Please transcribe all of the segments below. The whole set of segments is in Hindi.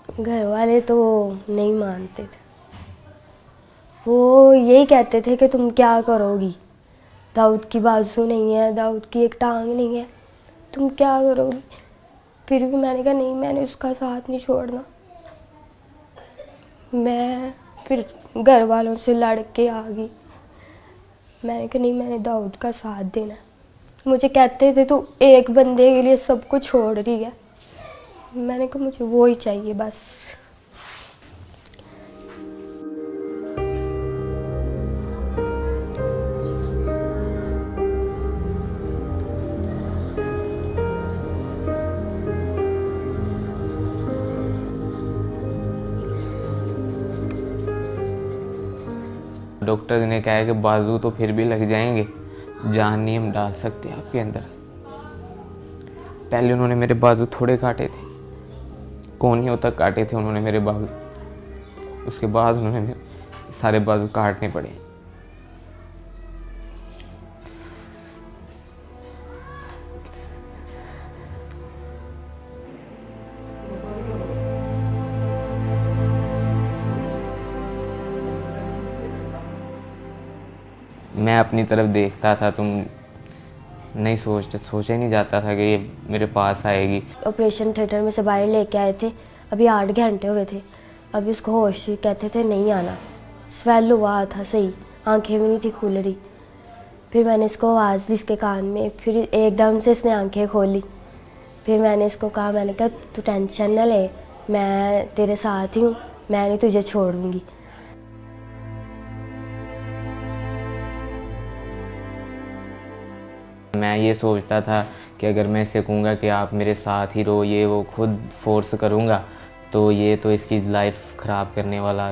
घर वाले तो नहीं मानते थे। वो यही कहते थे कि तुम क्या करोगी, दाऊद की बाजू नहीं है, दाऊद की एक टांग नहीं है, तुम क्या करोगी। फिर भी मैंने कहा नहीं, मैंने उसका साथ नहीं छोड़ना। मैं फिर घर वालों से लड़ के आ गई। मैंने कहा नहीं, मैंने दाऊद का साथ देना है। मुझे कहते थे तू एक बंदे के लिए सब कुछ छोड़ रही है। मैंने कहा मुझे वो ही चाहिए बस। डॉक्टर ने कहा है कि बाजू तो फिर भी लग जाएंगे, जान नहीं हम डाल सकते आपके अंदर। पहले उन्होंने मेरे बाजू थोड़े काटे थे, कोहनियों तक काटे थे उन्होंने मेरे बाजू। उसके बाद उन्होंने सारे बाजू काटने पड़े। मैं अपनी तरफ देखता था, तुम नहीं सोचा ही नहीं जाता था कि ये मेरे पास आएगी। ऑपरेशन थिएटर में से बाहर लेके आए थे, अभी 8 घंटे हुए थे। अभी उसको होश, कहते थे नहीं आना। स्वेल हुआ था सही, आंखें भी नहीं थी खुल रही। फिर मैंने इसको आवाज़ दी इसके कान में, फिर एकदम से इसने आंखें खोली। फिर मैंने इसको कहा, मैंने कहा तू टेंशन न ले, मैं तेरे साथ ही हूँ, मैं नहीं तुझे छोड़ूंगी। मैं ये सोचता था कि अगर मैं इसे कहूँगा कि आप मेरे साथ ही रहो, ये वो खुद फोर्स करूँगा तो ये तो इसकी लाइफ ख़राब करने वाला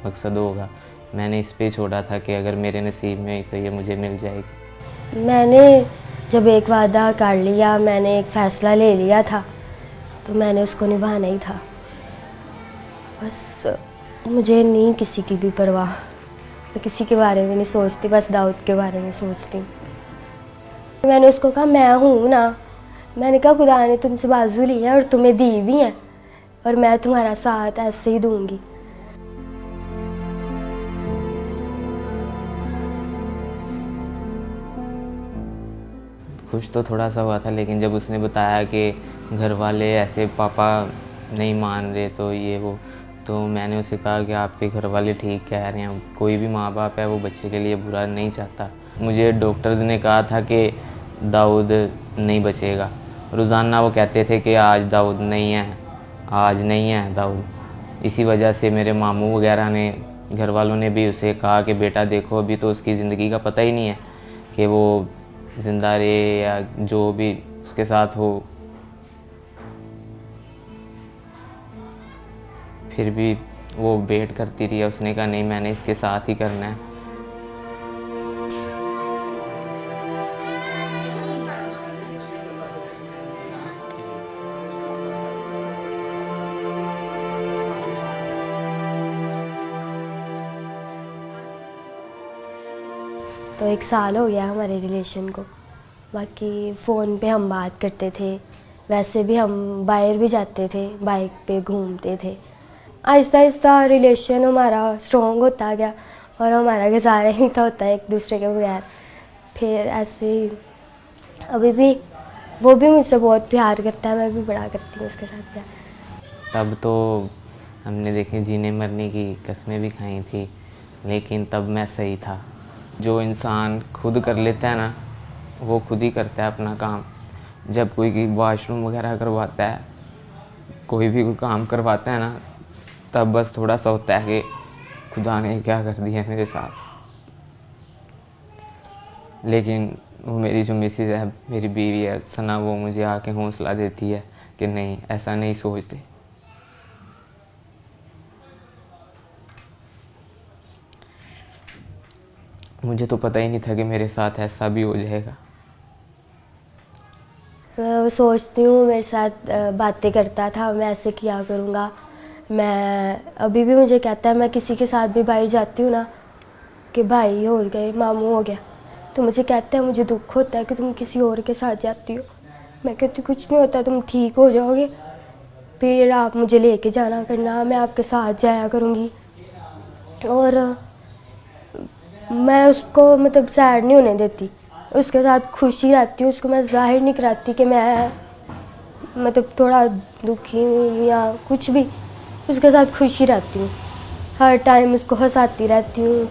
मकसद होगा। मैंने इस पे छोड़ा था कि अगर मेरे नसीब में तो ये मुझे मिल जाएगी। मैंने जब एक वादा कर लिया, मैंने एक फ़ैसला ले लिया था, तो मैंने उसको निभाना ही था। बस मुझे नहीं किसी की भी परवाह, मैं किसी के बारे में नहीं सोचती, बस दाऊद के बारे में सोचती हूँ। मैंने उसको कहा मैं हूँ ना, मैंने कहा खुदा ने तुमसे बाजू ली है और तुम्हें दी भी है, और मैं तुम्हारा साथ ऐसे ही दूंगी। खुश तो थोड़ा सा हुआ था, लेकिन जब उसने बताया कि घर वाले ऐसे पापा नहीं मान रहे तो ये वो, तो मैंने उसे कहा कि आपके घर वाले ठीक कह रहे हैं, कोई भी माँ बाप है वो बच्चे के लिए बुरा नहीं चाहता। मुझे डॉक्टर्स ने कहा था कि दाऊद नहीं बचेगा। रोज़ाना वो कहते थे कि आज दाऊद नहीं है, आज नहीं है दाऊद। इसी वजह से मेरे मामू वगैरह ने, घर वालों ने भी उसे कहा कि बेटा देखो अभी तो उसकी ज़िंदगी का पता ही नहीं है कि वो ज़िंदा रहे या जो भी उसके साथ हो। फिर भी वो वेट करती रही। उसने कहा नहीं, मैंने इसके साथ ही करना है। तो 1 साल हो गया हमारे रिलेशन को। बाकी फ़ोन पे हम बात करते थे, वैसे भी हम बाहर भी जाते थे, बाइक पे घूमते थे। आहिस्ता आहिस्ता रिलेशन हमारा स्ट्रॉन्ग होता गया और हमारा गुजारा ही था होता है एक दूसरे के बगैर। फिर ऐसे ही अभी भी वो भी मुझसे बहुत प्यार करता है, मैं भी बड़ा करती हूँ उसके साथ प्यार। तब तो हमने देखे जीने मरने की कस्में भी खाई थी, लेकिन तब मैं सही था। जो इंसान खुद कर लेता है ना, वो खुद ही करता है अपना काम। जब कोई वॉशरूम वगैरह करवाता है, कोई भी कोई काम करवाता है ना, तब बस थोड़ा सा होता है कि खुदा ने क्या कर दिया मेरे साथ। लेकिन वो मेरी जो मिसेज है, मेरी बीवी है सना, वो मुझे आके हौसला देती है कि नहीं, ऐसा नहीं सोचते। मुझे तो पता ही नहीं था कि मेरे साथ ऐसा भी हो जाएगा। मैं सोचती हूँ मेरे साथ बातें करता था, मैं ऐसे किया करूँगा। मैं अभी भी मुझे कहता है, मैं किसी के साथ भी बाहर जाती हूँ ना कि भाई हो गए, मामू हो गया, तो मुझे कहता है मुझे दुख होता है कि तुम किसी और के साथ जाती हो। मैं कहती कुछ नहीं होता, तुम ठीक हो जाओगे। फिर आप मुझे लेके जाना करना, मैं आपके साथ जाया करूँगी। और मैं उसको मतलब सैड नहीं होने देती, उसके साथ खुशी रहती हूँ। उसको मैं जाहिर नहीं कराती कि मैं मतलब थोड़ा दुखी हूँ या कुछ भी, उसके साथ खुशी रहती हूँ, हर टाइम उसको हंसाती रहती हूँ।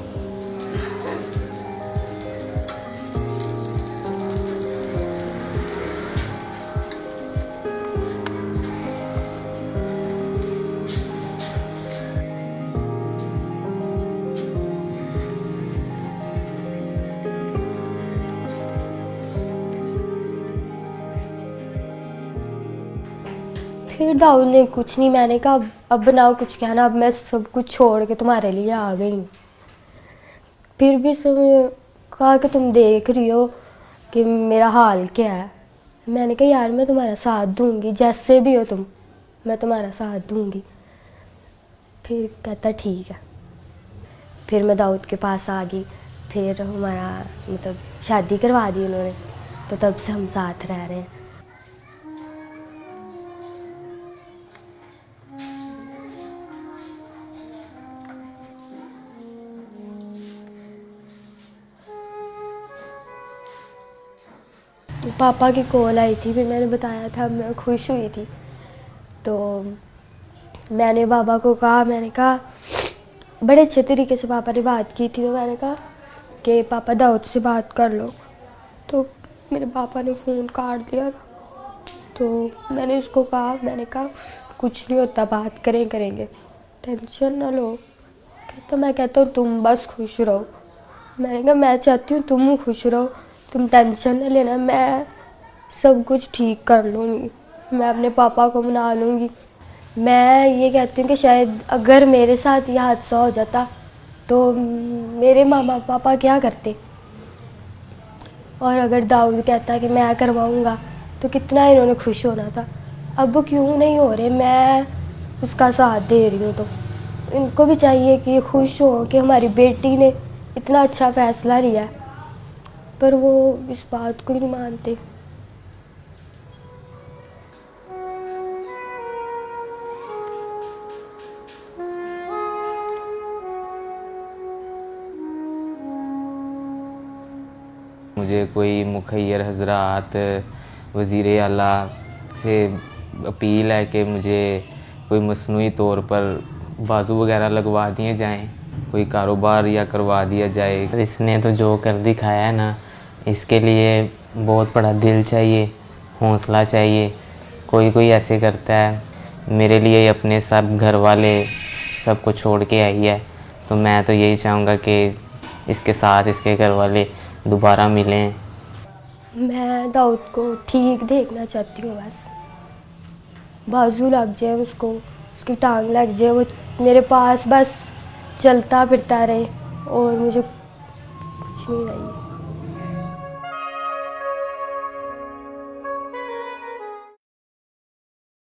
फिर दाऊद ने कुछ नहीं, मैंने कहा अब बनाओ कुछ कहना, अब मैं सब कुछ छोड़ के तुम्हारे लिए आ गई हूँ। फिर भी उसने कहा कि तुम देख रही हो कि मेरा हाल क्या है। मैंने कहा यार मैं तुम्हारा साथ दूंगी, जैसे भी हो तुम, मैं तुम्हारा साथ दूंगी। फिर कहता ठीक है। फिर मैं दाऊद के पास आ गई, फिर हमारा मतलब शादी करवा दी उन्होंने, तो तब से हम साथ रह रहे हैं। पापा की कॉल आई थी, फिर मैंने बताया था मैं खुश हुई थी। तो मैंने पापा को कहा, मैंने कहा बड़े अच्छे तरीके से पापा ने बात की थी, तो मैंने कहा कि पापा दाऊद से बात कर लो। तो मेरे पापा ने फ़ोन काट दिया था। तो मैंने उसको कहा, मैंने कहा कुछ नहीं होता, बात करेंगे, टेंशन ना लो। कहता मैं कहता हूँ तुम बस खुश रहो। मैंने कहा मैं चाहती हूँ तुम खुश रहो, तुम टेंशन ना लेना, मैं सब कुछ ठीक कर लूँगी, मैं अपने पापा को मना लूँगी। मैं ये कहती हूँ कि शायद अगर मेरे साथ ये हादसा हो जाता तो मेरे मामा पापा क्या करते, और अगर दाऊद कहता कि मैं करवाऊँगा तो कितना इन्होंने खुश होना था। अब वो क्यों नहीं हो रहे, मैं उसका साथ दे रही हूँ। तो इनको भी चाहिए कि खुश हो कि हमारी बेटी ने इतना अच्छा फ़ैसला लिया, पर वो इस बात को ही नहीं मानते। मुझे कोई मुखैर हजरात वज़ीर आला से अपील है कि मुझे कोई मसनूई तौर पर बाजू वगैरह लगवा दिए जाएं, कोई कारोबार या करवा दिया जाए। इसने तो जो कर दिखाया है ना, इसके लिए बहुत बड़ा दिल चाहिए, हौसला चाहिए। कोई कोई ऐसे करता है, मेरे लिए अपने सब घर वाले सबको छोड़ के आई है, तो मैं तो यही चाहूँगा कि इसके साथ इसके घर वाले दोबारा मिलें। मैं दाऊद को ठीक देखना चाहती हूँ, बस बाजू लग जाए उसको, उसकी टांग लग जाए, वो मेरे पास बस चलता फिरता रहे, और मुझे कुछ नहीं चाहिए।